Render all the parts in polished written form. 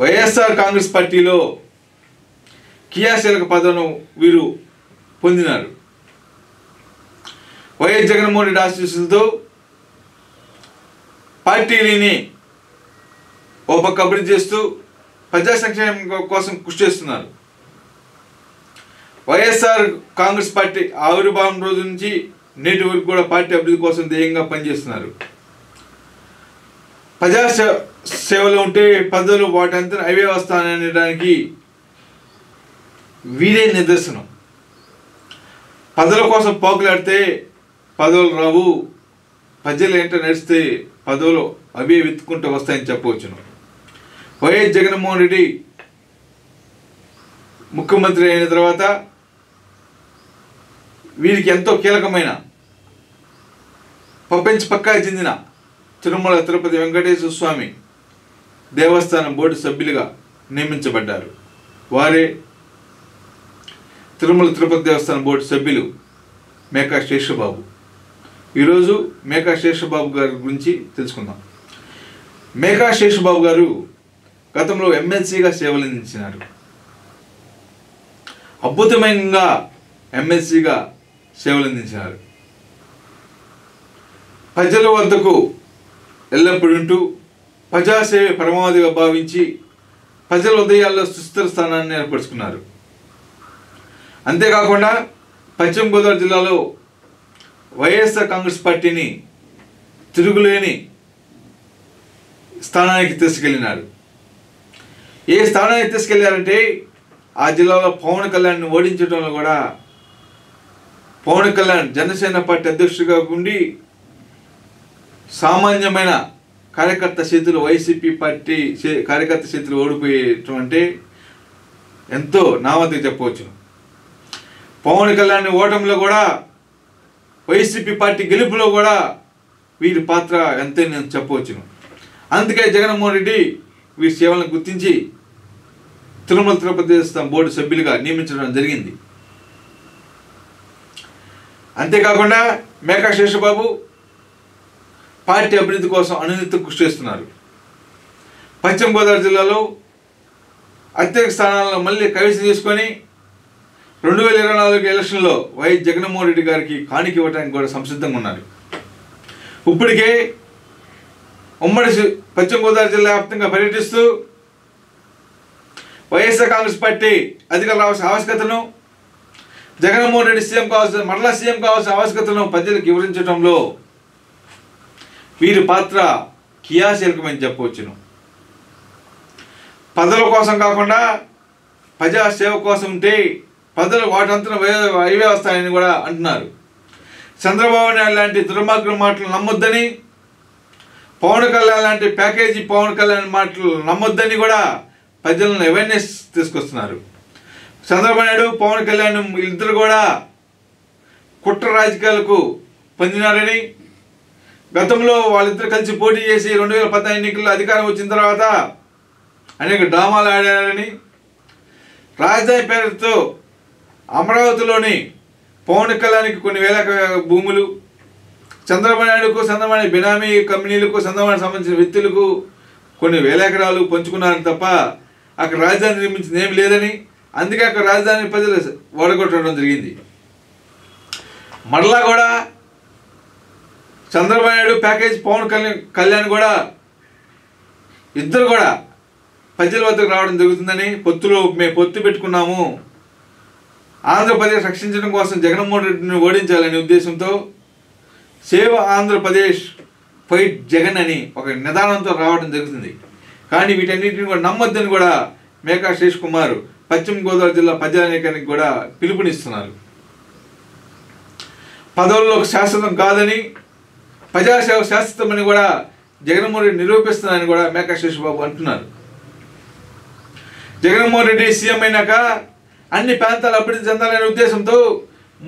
వైఎస్ఆర్ కాంగ్రెస్ పార్టీలో క్రియాశీలక పదవిని వీరు పొందినారు. వైఎస్ జగన్మోహన్ రెడ్డి ఆశీస్సులతో పార్టీని ఓ పక్క అభివృద్ధి చేస్తూ ప్రజా సంక్షేమం కోసం కృషి చేస్తున్నారు. వైఎస్ఆర్ కాంగ్రెస్ పార్టీ ఆవిర్భావం రోజు నుంచి నేటి వరకు కూడా పార్టీ అభివృద్ధి కోసం ధ్యేయంగా పనిచేస్తున్నారు. ప్రజా సేవలో ఉంటే పదవులు వాటంతా అవే వస్తాననడానికి వీరే నిదర్శనం. పదవుల కోసం పోకులాడితే పదవులు రావు, ప్రజలు ఏంటో నడిస్తే పదవులు అవే వెతుక్కుంటూ వస్తాయని చెప్పవచ్చును. వైఎస్ జగన్మోహన్ రెడ్డి ముఖ్యమంత్రి అయిన తర్వాత వీరికి ఎంతో కీలకమైన ప్రపంచ పక్కా చెందిన తిరుమల తిరుపతి వెంకటేశ్వర స్వామి దేవస్థానం బోర్డు సభ్యులుగా నియమించబడ్డారు. వారే తిరుమల తిరుపతి దేవస్థానం బోర్డు సభ్యులు మేకా శేషబాబు. ఈరోజు మేకా శేషబాబు గారి గురించి తెలుసుకుందాం. మేకా శేషబాబు గారు గతంలో ఎమ్మెల్సీగా సేవలందించినారు. అద్భుతమైనగా ఎమ్మెల్సీగా సేవలందించినారు. ప్రజల వద్దకు ఎల్లప్పుడూ ఉంటూ ప్రజాసేవ పరమావధిగా భావించి ప్రజల హృదయాల్లో సుస్థిర స్థానాన్ని ఏర్పరచుకున్నారు. అంతేకాకుండా పశ్చిమ గోదావరి జిల్లాలో వైఎస్ఆర్ కాంగ్రెస్ పార్టీని తిరుగులేని స్థానానికి తీసుకెళ్ళినారు. ఏ స్థానానికి తీసుకెళ్లారంటే ఆ జిల్లాలో పవన్ కళ్యాణ్ని ఓడించడంలో కూడా పవన్ కళ్యాణ్ జనసేన పార్టీ అధ్యక్షుడిగా ఉండి సామాన్యమైన కార్యకర్త చేతులు వైసీపీ పార్టీ కార్యకర్త చేతులు ఓడిపోయటం అంటే ఎంతో నామతి చెప్పవచ్చు. పవన్ కళ్యాణ్ ఓటమిలో కూడా వైసీపీ పార్టీ గెలుపులో కూడా వీరి పాత్ర ఎంతే నేను చెప్పవచ్చును. అందుకే జగన్మోహన్ రెడ్డి వీరి సేవలను గుర్తించి తిరుమల తిరుపతి దేవస్థానం బోర్డు సభ్యులుగా నియమించడం జరిగింది. అంతేకాకుండా మేకా శేషబాబు పార్టీ అభివృద్ధి కోసం అనునిత్యం కృషి చేస్తున్నారు. పశ్చిమ గోదావరి జిల్లాలో అత్యధిక స్థానాలను మళ్ళీ కైవసం చేసుకొని 2024 ఎలక్షన్లో వైఎస్ జగన్మోహన్ రెడ్డి గారికి కానుక ఇవ్వడానికి కూడా సంసిద్ధంగా ఉన్నారు. ఇప్పటికే ఉమ్మడి పశ్చిమ గోదావరి జిల్లా వ్యాప్తంగా పర్యటిస్తూ వైఎస్ఆర్ కాంగ్రెస్ పార్టీ అధికారులు రావాల్సిన ఆవశ్యకతను, జగన్మోహన్ రెడ్డి మరలా సీఎం కావాల్సిన ఆవశ్యకతను ప్రజలకు వివరించడంలో వీరి పాత్ర క్రియాశీలకమని చెప్పవచ్చును. పదవుల కోసం కాకుండా ప్రజా సేవ కోసం ఉంటే పదవులు వాటంతా అవే వస్తాయని కూడా అంటున్నారు. చంద్రబాబు నాయుడు లాంటి దుర్మార్గుల మాటలు నమ్మొద్దని, పవన్ కళ్యాణ్ లాంటి ప్యాకేజీ పవన్ కళ్యాణ్ మాటలు నమ్మొద్దని కూడా ప్రజలను అవేర్నెస్ తీసుకొస్తున్నారు. చంద్రబాబు నాయుడు పవన్ కళ్యాణ్ ఇద్దరు కూడా కుట్ర రాజకీయాలకు పొందినారని, గతంలో వాళ్ళిద్దరు కలిసి పోటీ చేసి 2014 ఎన్నికల్లో అధికారం వచ్చిన తర్వాత అనేక డ్రామాలు ఆడారని, రాజధాని పేరుతో అమరావతిలోని పవన్ కళ్యాణ్కి కొన్ని వేల భూములు, చంద్రబాబు నాయుడుకు చంద్రబాబు బినామీ కంపెనీలకు చంద్రబాబు సంబంధించిన వ్యక్తులకు కొన్ని వేల ఎకరాలు పంచుకున్నారు తప్ప అక్కడ రాజధాని నిర్మించింది ఏమి లేదని, అందుకే అక్కడ రాజధాని ప్రజలు ఓడగొట్టడం జరిగింది. మరలా కూడా చంద్రబాబు నాయుడు ప్యాకేజ్ పవన్ కళ్యాణ్ కూడా ఇద్దరు కూడా ప్రజల వద్దకు రావడం జరుగుతుందని, మేము పొత్తు పెట్టుకున్నాము, ఆంధ్రప్రదేశ్ రక్షించడం కోసం జగన్మోహన్ రెడ్డిని ఓడించాలనే ఉద్దేశంతో సేవ్ ఆంధ్రప్రదేశ్ ఫైట్ జగన్ అని ఒక నిదానంతో రావడం జరుగుతుంది. కానీ వీటన్నిటిని కూడా నమ్మొద్దని కూడా మేకా శేష్ కుమార్ పశ్చిమ గోదావరి జిల్లా ప్రజానీకానికి కూడా పిలుపునిస్తున్నారు. పదవుల్లో శాశ్వతం కాదని, ప్రజాసేవ శాశ్వతమని కూడా జగన్మోహన్ రెడ్డి నిరూపిస్తున్నారని కూడా మేకా శేషబాబు అంటున్నారు. జగన్మోహన్ రెడ్డి సీఎం అయినాక అన్ని ప్రాంతాలు అభివృద్ధి చెందాలనే ఉద్దేశంతో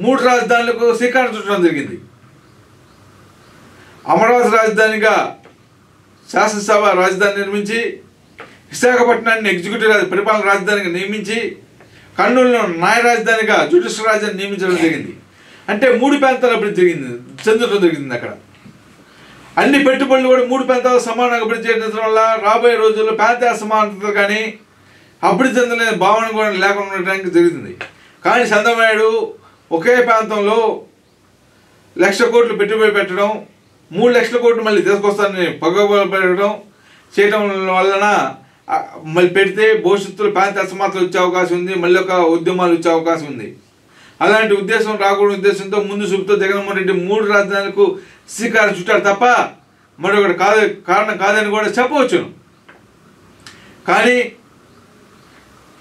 3 రాజధానులకు శ్రీకారం చుట్టడం జరిగింది. అమరావతి రాజధానిగా శాసనసభ రాజధాని నిర్మించి, విశాఖపట్నాన్ని ఎగ్జిక్యూటివ్ పరిపాలన రాజధానిగా నియమించి, కర్నూలులో న్యాయ రాజధానిగా జ్యుడిషియల్ రాజధాని నియమించడం జరిగింది. అంటే 3 ప్రాంతాలు అభివృద్ధి చెందడం జరిగింది. అక్కడ అన్ని పెట్టుబడులు కూడా 3 ప్రాంతాలు సమానంగా అభివృద్ధి చేయడం వల్ల రాబోయే రోజుల్లో ప్రాంతీయ అసమానత కానీ అభివృద్ధి చెందలేని భావన కూడా లేకుండా ఉండడానికి జరుగుతుంది. కానీ చంద్రబాబు నాయుడు ఒకే ప్రాంతంలో 1,00,000 కోట్లు పెట్టుబడి పెట్టడం, 3 లక్షల కోట్లు మళ్ళీ తీసుకొస్తానని పెట్టడం చేయడం వలన మళ్ళీ పెడితే భవిష్యత్తులో ప్రాంతీయ అసమానతలు వచ్చే అవకాశం ఉంది, మళ్ళీ ఒక ఉద్యమాలు వచ్చే అవకాశం ఉంది. అలాంటి ఉద్దేశం రాకూడని ఉద్దేశంతో ముందు చూపుతో జగన్మోహన్ రెడ్డి 3 రాజధానులకు శ్రీకారం చుట్టాడు తప్ప మరొకటి కారణం కాదని కూడా చెప్పవచ్చును. కానీ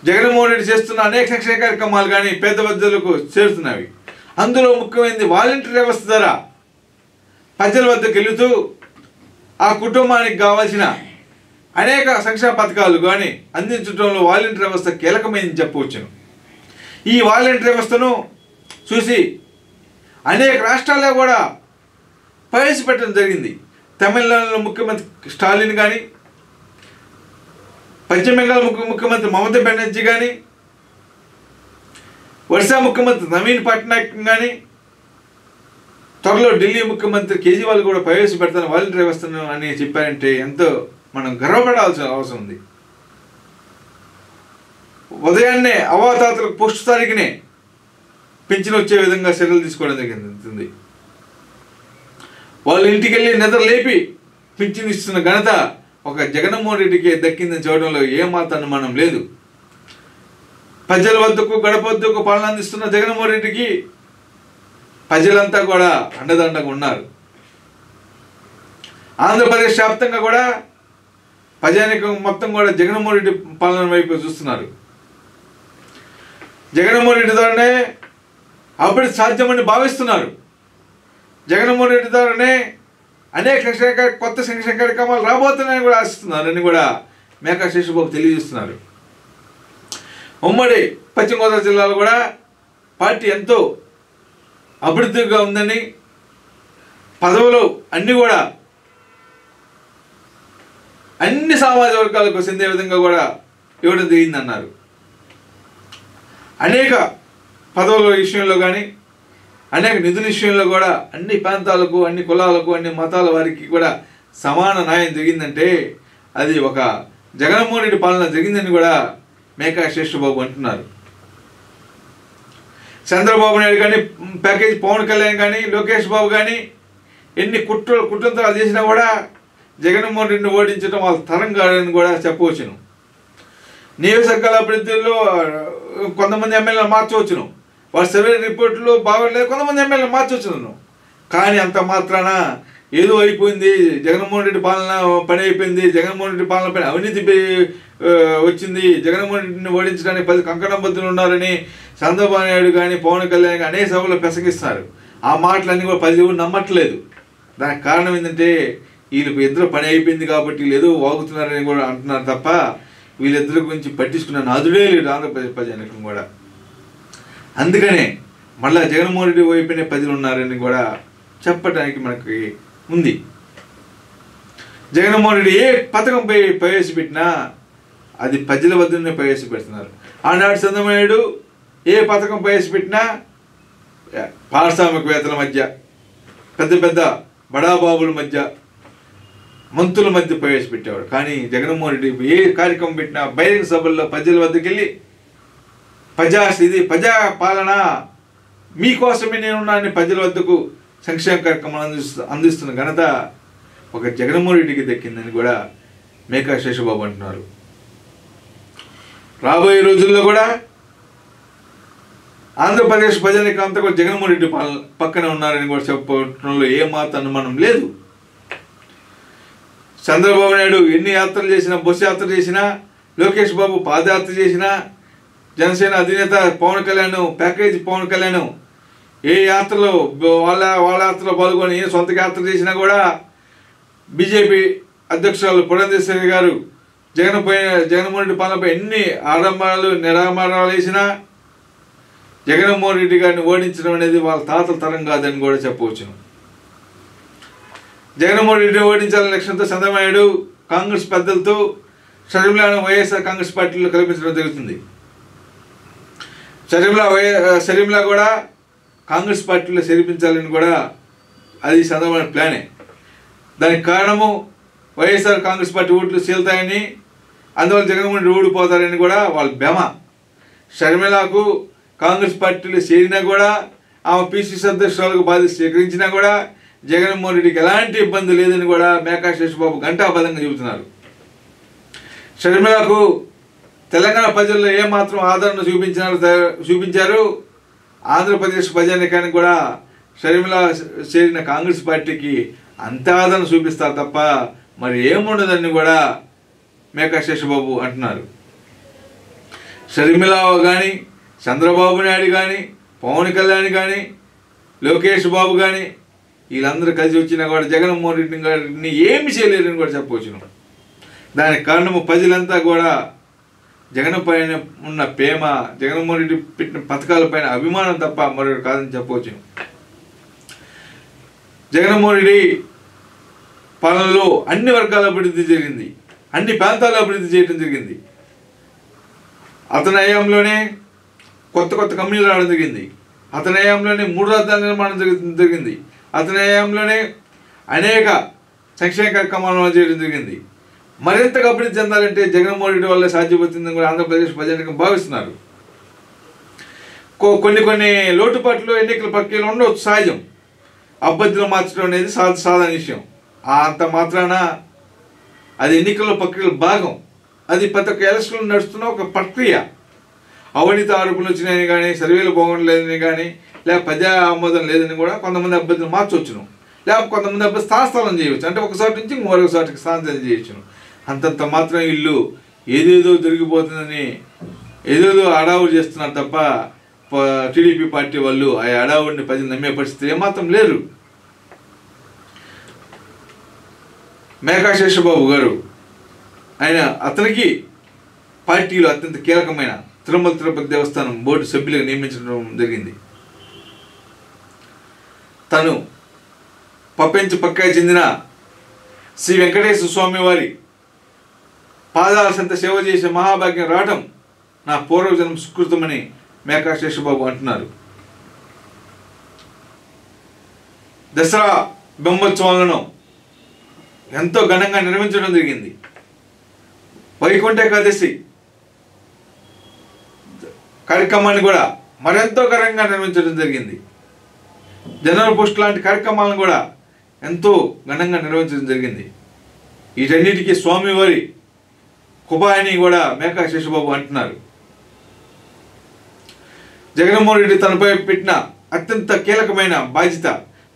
జగన్మోహన్ రెడ్డి చేస్తున్న అనేక సంక్షేమ కార్యక్రమాలు కానీ పేద ప్రజలకు చేరుతున్నవి. అందులో ముఖ్యమైనది వాలంటీర్ వ్యవస్థ ద్వారా ప్రజల వద్దకు వెళుతూ ఆ కుటుంబానికి కావాల్సిన అనేక సంక్షేమ పథకాలు కానీ అందించడంలో వాలంటీర్ వ్యవస్థ కీలకమైందని చెప్పవచ్చును. ఈ వాలంటీర్ వ్యవస్థను చూసి అనేక రాష్ట్రాల్లో కూడా ప్రవేశపెట్టడం జరిగింది. తమిళనాడులో ముఖ్యమంత్రి స్టాలిన్ కానీ, పశ్చిమ బెంగాల్ ముఖ్యమంత్రి మమతా బెనర్జీ కానీ, ఒడిశా ముఖ్యమంత్రి నవీన్ పట్నాయక్ కానీ, త్వరలో ఢిల్లీ ముఖ్యమంత్రి కేజ్రీవాల్ కూడా ప్రవేశపెడతాను వాలంటీర్ వ్యవస్థను అని చెప్పారంటే ఎంతో మనం గర్వపడాల్సిన అవసరం ఉంది. ఉదయాన్నే అవాతాతలకు పోస్ట్ తారీఖునే పెన్షన్ వచ్చే విధంగా చర్యలు తీసుకోవడం జరిగింది. వాళ్ళ ఇంటికి వెళ్ళి నిద్ర లేపి పింఛన్ ఇస్తున్న ఘనత ఒక జగన్మోహన్ రెడ్డికి దక్కిందని చూడడంలో ఏమాత్రం అనుమానం లేదు. ప్రజల వద్దకు గడప వద్దకు పాలన అందిస్తున్న జగన్మోహన్ రెడ్డికి ప్రజలంతా కూడా అండదండగా ఉన్నారు. ఆంధ్రప్రదేశ్ వ్యాప్తంగా కూడా ప్రజానికం మొత్తం కూడా జగన్మోహన్ రెడ్డి పాలన వైపు చూస్తున్నారు. జగన్మోహన్ రెడ్డి ద్వారానే అభివృద్ధి సాధ్యమని భావిస్తున్నారు. జగన్మోహన్ రెడ్డి ద్వారానే అనేక కొత్త సంక్షేమ కార్యక్రమాలు రాబోతున్నాయని కూడా ఆశిస్తున్నారని కూడా మేకా శేషబాబు తెలియజేస్తున్నారు. ఉమ్మడి పశ్చిమ గోదావరి జిల్లాలో కూడా పార్టీ ఎంతో అభివృద్ధిగా ఉందని, పదవులు అన్నీ కూడా అన్ని సామాజిక వర్గాలకు చెందే విధంగా కూడా ఇవ్వడం జరిగిందన్నారు. అనేక పదవుల విషయంలో కానీ అనేక నిధుల విషయంలో కూడా అన్ని ప్రాంతాలకు, అన్ని కులాలకు, అన్ని మతాల వారికి కూడా సమాన న్యాయం జరిగిందంటే అది ఒక జగన్మోహన్ రెడ్డి పాలన జరిగిందని కూడా మేకా శేషబాబు అంటున్నారు. చంద్రబాబు నాయుడు కానీ, ప్యాకేజ్ పవన్ కళ్యాణ్ కానీ, లోకేష్ బాబు కానీ ఎన్ని కుట్రంతరాలు చేసినా కూడా జగన్మోహన్ రెడ్డిని ఓడించడం వాళ్ళ తరం కాదని కూడా చెప్పవచ్చును. నియోజకవర్గాల అభివృద్ధిలో కొంతమంది ఎమ్మెల్యేలు మార్చవచ్చును, వాళ్ళ సర్వే రిపోర్టులు బాగోలేదు, కొంతమంది ఎమ్మెల్యేలు మార్చవచ్చును. కానీ అంత మాత్రాన ఏదో అయిపోయింది, జగన్మోహన్ రెడ్డి పాలన పని అయిపోయింది, జగన్మోహన్ రెడ్డి పాలన పని అవినీతి వచ్చింది, జగన్మోహన్ రెడ్డిని ఓడించడానికి 10 కంకణబద్దులు ఉన్నారని చంద్రబాబు నాయుడు కానీ పవన్ కళ్యాణ్ కానీ అనేక సభలో ప్రసంగిస్తున్నారు. ఆ మాటలన్నీ కూడా 10 నమ్మట్లేదు. దానికి కారణం ఏంటంటే వీళ్ళకి ఇద్దరు పని అయిపోయింది కాబట్టి వీళ్ళు ఏదో వాగుతున్నారని కూడా అంటున్నారు తప్ప వీళ్ళిద్దరి గురించి పట్టించుకున్న నాదుడే లేడు ఆంధ్రప్రదేశ్ ప్రజానికం కూడా. అందుకనే మళ్ళా జగన్మోహన్ రెడ్డి వైపునే ప్రజలు ఉన్నారని కూడా చెప్పడానికి మనకి ఉంది. జగన్మోహన్ రెడ్డి ఏ పథకంపై ప్రవేశపెట్టినా అది ప్రజల వద్దనే ప్రవేశపెడుతున్నారు. ఆనాడు చంద్రబాబు నాయుడు ఏ పథకం ప్రవేశపెట్టినా పారిశ్రామికవేత్తల మధ్య, పెద్ద పెద్ద బడాబాబుల మధ్య, మంత్రుల మధ్య ప్రవేశపెట్టేవాడు. కానీ జగన్మోహన్ రెడ్డి ఏ కార్యక్రమం పెట్టినా బహిరంగ సభల్లో ప్రజల వద్దకు వెళ్ళి ఇది ప్రజా పాలన, మీకోసమే నేనున్నానని ప్రజల వద్దకు సంక్షేమ కార్యక్రమాలు అందిస్తున్న ఘనత ఒక జగన్మోహన్ రెడ్డికి దక్కిందని కూడా మేకా శేషబాబు అంటున్నారు. రాబోయే రోజుల్లో కూడా ఆంధ్రప్రదేశ్ ప్రజానికి అంతా కూడా జగన్మోహన్ రెడ్డి పక్కనే ఉన్నారని కూడా చెప్పడంలో ఏమాత్రం అనుమానం లేదు. చంద్రబాబు నాయుడు ఎన్ని యాత్రలు చేసినా, బస్సు యాత్ర చేసినా, లోకేష్ బాబు పాదయాత్ర చేసినా, జనసేన అధినేత పవన్ కళ్యాణ్, ప్యాకేజీ పవన్ కళ్యాణ్ ఏ యాత్రలో వాళ్ళ యాత్రలో పాల్గొని సొంత యాత్ర చేసినా కూడా బీజేపీ అధ్యక్షురాలు పురంధేశ్వరి గారు జగన్మోహన్ రెడ్డి పాలనపై ఎన్ని ఆడంబరాలు నిరాడంబరాలు వేసినా జగన్మోహన్ రెడ్డి గారిని ఓడించడం అనేది వాళ్ళ తాతల తరం కాదని కూడా చెప్పవచ్చును. జగన్మోహన్ రెడ్డిని ఓడించాలనే లక్ష్యంతో చంద్రబాబు నాయుడు కాంగ్రెస్ పెద్దలతో షర్మిలాను వైఎస్ఆర్ కాంగ్రెస్ పార్టీలో కల్పించడం జరుగుతుంది. షర్మిలా కూడా కాంగ్రెస్ పార్టీలో చేర్పించాలని కూడా అది చంద్రబాబు ప్లానే. దానికి కారణము వైఎస్ఆర్ కాంగ్రెస్ పార్టీ ఓట్లు చీలుతాయని, అందువల్ల జగన్మోహన్ రెడ్డి ఓడిపోతారని కూడా వాళ్ళ బెమ. షర్మిలకు కాంగ్రెస్ పార్టీలో చేరినా కూడా, ఆమె పిసిసి అధ్యక్షురాలకు బాధ్యత స్వీకరించినా కూడా జగన్మోహన్ రెడ్డికి ఎలాంటి ఇబ్బంది లేదని కూడా మేకా శేషబాబు ఘంటాపథంగా చెబుతున్నారు. షర్మిలకు తెలంగాణ ప్రజల్లో ఏమాత్రం ఆదరణ చూపించారు. ఆంధ్రప్రదేశ్ ప్రజానీకానికి కూడా షర్మిల చేరిన కాంగ్రెస్ పార్టీకి అంత ఆదరణ చూపిస్తారు తప్ప మరి ఏముండదని కూడా మేకా శేషబాబు అంటున్నారు. షర్మిల కానీ, చంద్రబాబు నాయుడు కానీ, పవన్ కళ్యాణ్ కానీ, లోకేష్ బాబు కానీ వీళ్ళందరూ కలిసి వచ్చినా కూడా జగన్మోహన్ రెడ్డి గారిని ఏమి చేయలేరని కూడా చెప్పవచ్చును. దానికి కారణము ప్రజలంతా కూడా జగన్ పైన ఉన్న ప్రేమ, జగన్మోహన్ రెడ్డి పెట్టిన పథకాలపైన అభిమానం తప్ప మరొకటి కాదని చెప్పవచ్చును. జగన్మోహన్ రెడ్డి పాలనలో అన్ని వర్గాల అభివృద్ధి జరిగింది, అన్ని ప్రాంతాల అభివృద్ధి చేయడం జరిగింది. అతని హయాంలోనే కొత్త కొత్త కంపెనీలు రావడం జరిగింది. అతని హయాంలోనే 3 రాజధానుల నిర్మాణం జరిగింది. అతని హయాంలోనే అనేక సంక్షేమ కార్యక్రమాలు చేయడం జరిగింది. మరింతగా అభివృద్ధి చెందాలంటే జగన్మోహన్ రెడ్డి వల్ల సాధ్యపడుతుందని కూడా ఆంధ్రప్రదేశ్ ప్రజానికం భావిస్తున్నారు. కొన్ని లోటుపాట్లు ఎన్నికల ప్రక్రియలో ఉండవచ్చు, సహజం. అభ్యర్థులు మార్చడం అనేది సాధారణ విషయం. అంత మాత్రాన అది ఎన్నికల ప్రక్రియలో భాగం. అది ప్రతి ఒక్క ఎలక్షన్లో నడుస్తున్న ఒక ప్రక్రియ. అవినీతి ఆరోపణలు వచ్చినాయని కానీ, సర్వేలు బాగుండలేదని కానీ, లేక ప్రజా ఆమోదం లేదని కూడా కొంతమంది అభ్యర్థులు మార్చవచ్చును. లేకపోతే కొంతమంది అభ్యర్థులు స్థానస్థలం చేయవచ్చు, అంటే ఒకసారి నుంచి మరొక చోటికి స్థానస్థలం చేయవచ్చును. అంతంత మాత్రం ఇల్లు ఏదేదో జరిగిపోతుందని ఏదేదో అడావుడు చేస్తున్నారు తప్ప టీడీపీ పార్టీ వాళ్ళు ఆ అడావుడిని ప్రజలు నమ్మే పరిస్థితి ఏమాత్రం లేరు. మేకా శేషబాబు గారు అతనికి పార్టీలో అత్యంత కీలకమైన తిరుమల తిరుపతి దేవస్థానం బోర్డు సభ్యులుగా నియమించడం జరిగింది. తను పక్కా చెందిన శ్రీ వెంకటేశ్వర స్వామి వారి పాదాల సంత సేవ చేసే మహాభాగ్యం రావడం నా పూర్వజన్మ సుకృతమని మేకా శేషబాబు అంటున్నారు. దసరా బ్రహ్మోత్సవాలను ఎంతో ఘనంగా నిర్వహించడం జరిగింది. వైకుంఠ ఏకాదశి కార్యక్రమాన్ని కూడా మరెంతో ఘనంగా నిర్వహించడం జరిగింది. జనరల్ పోస్ట్ లాంటి కార్యక్రమాలను కూడా ఎంతో ఘనంగా నిర్వహించడం జరిగింది. వీటన్నిటికీ స్వామివారి కృప అని కూడా మేకా శేషబాబు అంటున్నారు. జగన్మోహన్ రెడ్డి తనపై పెట్టిన అత్యంత కీలకమైన బాధ్యత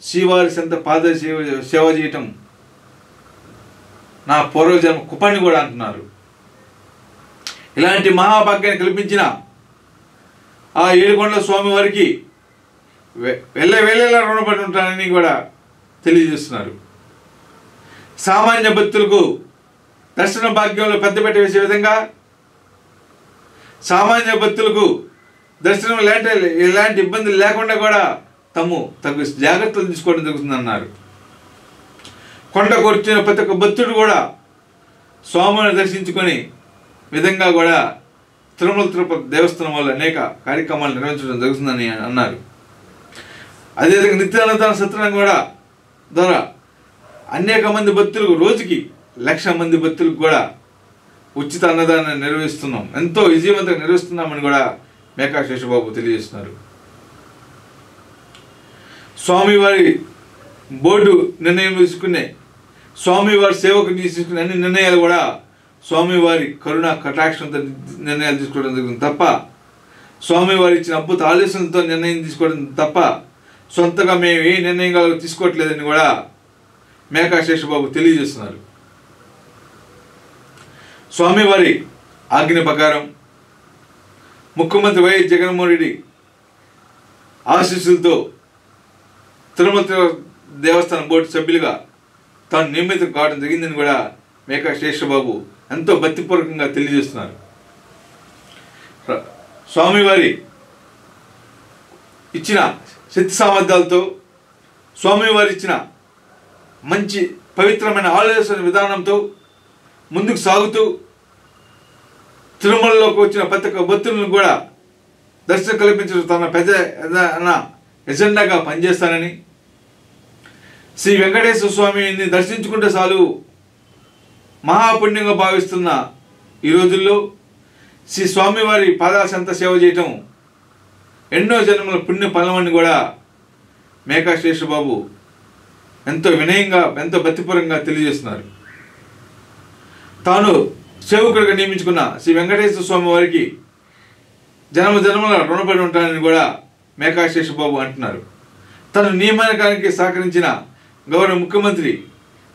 శ్రీవారి సంత పాద సేవ చేయటం నా పూర్వజన్మ కృపని కూడా అంటున్నారు. ఇలాంటి మహాభాగ్యాన్ని కల్పించిన ఆ ఏడుకొండల స్వామి వారికి వెళ్ళేలా రుణపడి ఉంటానని కూడా తెలియజేస్తున్నారు. సామాన్య భక్తులకు దర్శన భాగ్యంలో పెద్దపీట వేసే విధంగా సామాన్య భక్తులకు దర్శనం ఎలాంటి ఇబ్బందులు లేకుండా కూడా తగు జాగ్రత్తలు తీసుకోవడం జరుగుతుందన్నారు. కొండకు వచ్చిన ప్రతి ఒక్క భక్తుడు కూడా స్వామిని దర్శించుకొని విధంగా కూడా తిరుమల తిరుపతి దేవస్థానం వల్ల అనేక కార్యక్రమాలు నిర్వహించడం జరుగుతుందని అన్నారు. అదేవిధంగా నిత్యాన్నదాన సత్రం కూడా ద్వారా అనేక మంది భక్తులకు రోజుకి 1,00,000 మంది భక్తులకు కూడా ఉచిత అన్నదానాన్ని నిర్వహిస్తున్నాం, ఎంతో విజయవంతంగా నిర్వహిస్తున్నామని కూడా మేకా శేషబాబు తెలియజేస్తున్నారు. స్వామివారి బోర్డు నిర్ణయం తీసుకునే స్వామివారి సేవకు తీసుకునే అన్ని నిర్ణయాలు కూడా స్వామివారి కరుణ కటాక్షంతో నిర్ణయాలు తీసుకోవడం జరుగుతుంది తప్ప స్వామివారి ఇచ్చిన అద్భుత ఆలోచనలతో నిర్ణయం తీసుకోవడం తప్ప సొంతగా మేము ఏ నిర్ణయం తీసుకోవట్లేదని కూడా మేకా శేషబాబు తెలియజేస్తున్నారు. స్వామివారి ఆజ్ఞ ప్రకారం ముఖ్యమంత్రి వైఎస్ జగన్మోహన్ రెడ్డి ఆశీస్సులతో తిరుమల దేవస్థానం బోర్డు సభ్యులుగా తాను నియమితం కావడం జరిగిందని కూడా మేకా శేషబాబు ఎంతో భక్తిపూర్వకంగా తెలియజేస్తున్నారు. స్వామివారి ఇచ్చిన శక్తి సామర్థ్యాలతో స్వామివారి ఇచ్చిన మంచి పవిత్రమైన ఆలోచన విధానంతో ముందుకు సాగుతూ తిరుమలలోకి వచ్చిన ప్రతి ఒక్క భక్తులను కూడా దర్శనం కల్పించడం తన పెద్ద ఎజెండాగా పనిచేస్తానని, శ్రీ వెంకటేశ్వర స్వామిని దర్శించుకుంటే చాలు మహాపుణ్యంగా భావిస్తున్న ఈ రోజుల్లో శ్రీ స్వామివారి పాదాసంత సేవ చేయటం ఎన్నో జన్మల పుణ్య ఫలమని కూడా మేకా శేషబాబు ఎంతో వినయంగా ఎంతో భక్తిపూర్వకంగా తెలియజేస్తున్నారు. తాను సేవకుడిగా నియమించుకున్న శ్రీ వెంకటేశ్వర స్వామి వారికి జన్మల రుణపడి ఉంటానని కూడా మేకా శేషబాబు అంటున్నారు. తన నియామకానికి సహకరించిన గౌరవ ముఖ్యమంత్రి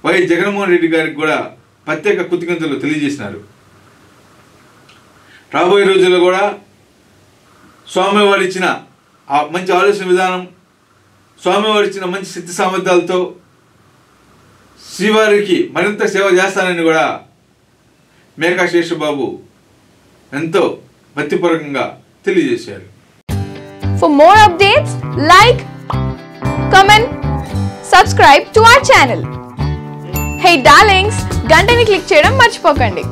వైఎస్ జగన్మోహన్ రెడ్డి గారికి కూడా ప్రత్యేక కృతజ్ఞతలు తెలియజేసినారు. రాబోయే రోజుల్లో కూడా స్వామివారు ఇచ్చిన ఆ మంచి ఆలోచన విధానం, స్వామివారు ఇచ్చిన మంచి శక్తి సామర్థ్యాలతో శ్రీవారికి మరింత సేవ చేస్తానని కూడా మేకా శేషబాబు ఎంతో భక్తిపూర్వకంగా తెలియజేశారు. For more updates, like, comment, subscribe to our channel. Hey darlings, గంటని click చేయడం మర్చిపోకండి.